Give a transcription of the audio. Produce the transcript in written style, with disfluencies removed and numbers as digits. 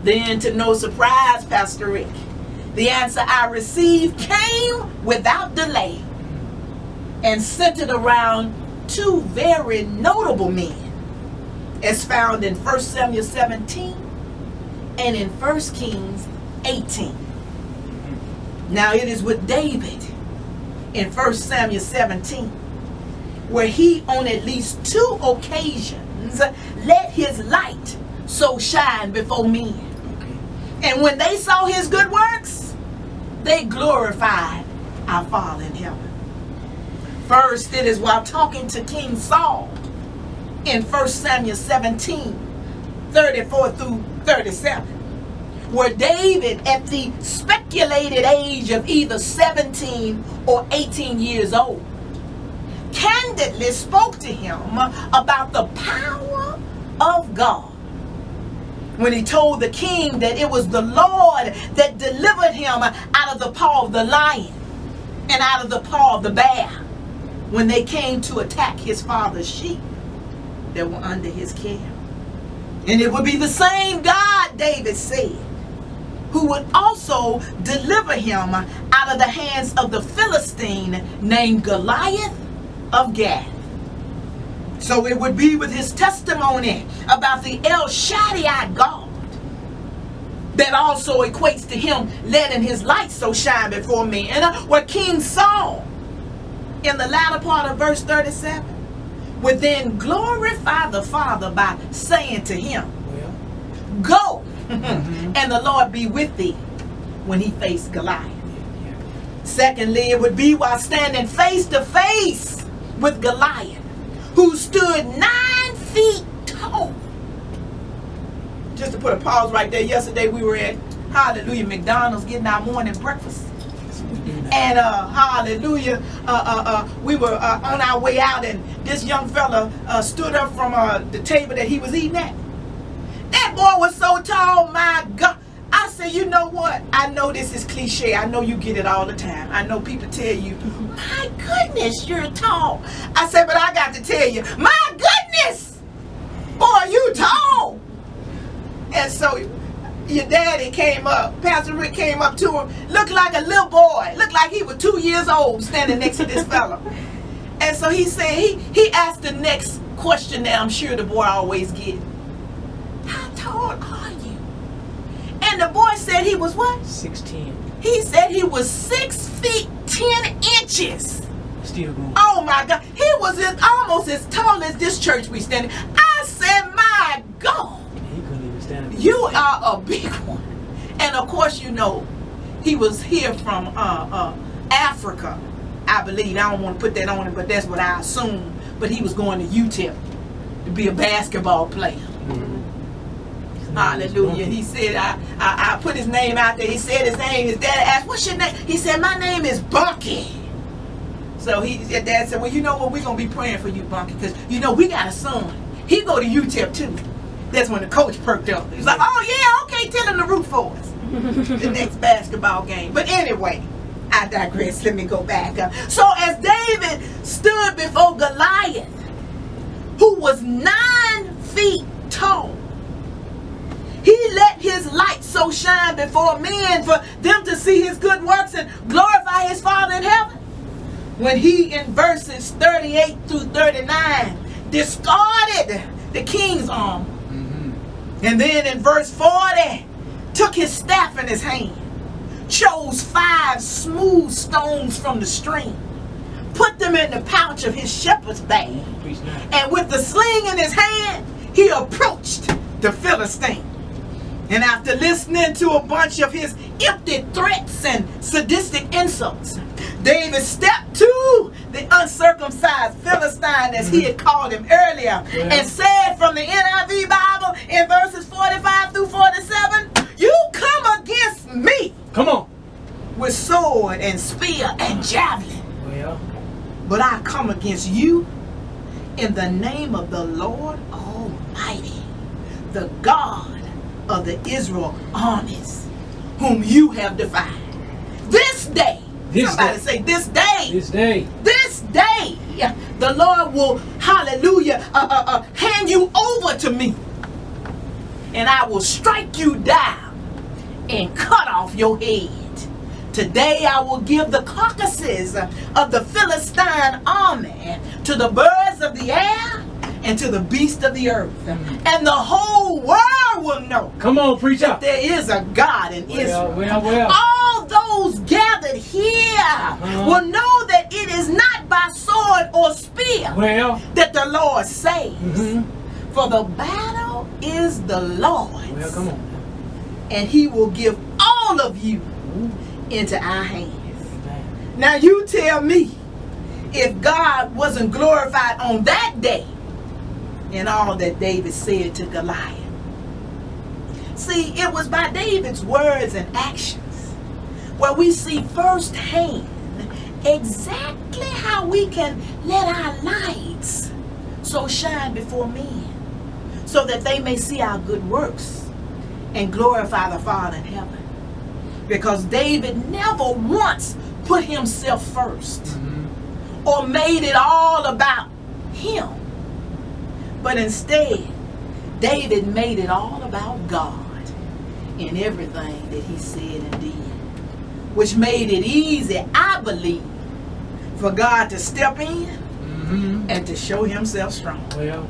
Then, to no surprise, Pastor Rick, the answer I received came without delay and centered around two very notable men, as found in 1 Samuel 17 and in 1 Kings 18. Now, it is with David in 1 Samuel 17, where he on at least two occasions let his light so shine before men. And when they saw his good works, they glorified our Father in heaven. First, it is while talking to King Saul in 1 Samuel 17, 34 through 37, where David, at the speculated age of either 17 or 18 years old, candidly spoke to him about the power of God, when he told the king that it was the Lord that delivered him out of the paw of the lion and out of the paw of the bear when they came to attack his father's sheep that were under his care. And it would be the same God, David said, who would also deliver him out of the hands of the Philistine named Goliath of Gath. So it would be with his testimony about the El Shaddai God that also equates to him letting his light so shine before men, where King Saul, in the latter part of verse 37, would then glorify the Father by saying to him, go, and the Lord be with thee, when he faced Goliath. Secondly, it would be while standing face to face with Goliath, who stood 9 feet tall. Just to put a pause right there, yesterday we were at Hallelujah McDonald's getting our morning breakfast. And hallelujah, we were on our way out, and this young fella stood up from the table that he was eating at. That boy was so tall, my God. I said, you know what? I know this is cliche. I know you get it all the time. I know people tell you, my goodness, you're tall. I said, but I got to tell you, my goodness, boy, you tall. And so your daddy came up, Pastor Rick came up to him, looked like a little boy, looked like he was 2 years old standing next to this fella. And so he said, he asked the next question that I'm sure the boy always gets. How tall are you? And the boy said he was what? 16. He said he was 6 feet 10 inches. Still going. Oh my God. He was almost as tall as this church we standing. I said, my God. He couldn't even stand it. You are a big one. And of course, you know, he was here from Africa, I believe. I don't want to put that on him, but that's what I assume. But he was going to UTEP to be a basketball player. Hallelujah. He said, I put his name out there. He said his name. His dad asked, what's your name? He said, my name is Bunky. So his dad said, well, you know what? We're going to be praying for you, Bunky, because, you know, we got a son. He go to UTEP, too. That's when the coach perked up. He's like, oh, yeah, okay, tell him to root for us. The next basketball game. But anyway, I digress. Let me go back. So as David stood before Goliath, who was 9 feet tall, he let his light so shine before men for them to see his good works and glorify his Father in heaven. When he, in verses 38 through 39, discarded the king's armor. And then in verse 40, took his staff in his hand, chose 5 smooth stones from the stream, put them in the pouch of his shepherd's bag, and with the sling in his hand, he approached the Philistine. And after listening to a bunch of his empty threats and sadistic insults, David stepped to the uncircumcised Philistine, as he had called him earlier, and said from the NIV Bible in verses 45 through 47, you come against me. Come on. With sword and spear and javelin. Well. But I come against you in the name of the Lord Almighty, the God of the Israel armies, whom you have defied. This day, somebody say this day. This day. This day, the Lord will, hallelujah, hand you over to me. and I will strike you down and cut off your head. Today I will give the carcasses of the Philistine army to the birds of the air and to the beasts of the earth. And the whole world will know Come on, preach that out. there is a God in Israel. Well. All those gathered here will know that it is not by sword or spear Well. that the Lord saves. Mhm. For the battle is the Lord's. Well, come on. And he will give all of you Ooh. into our hands. Man. Now you tell me, if God wasn't glorified on that day in all that David said to Goliath. See, it was by David's words and actions where we see firsthand exactly how we can let our lights so shine before men, so that they may see our good works and glorify the Father in heaven. Because David never once put himself first or made it all about him. But instead, David made it all about God in everything that he said and did, which made it easy, I believe, for God to step in and to show himself strong. Well.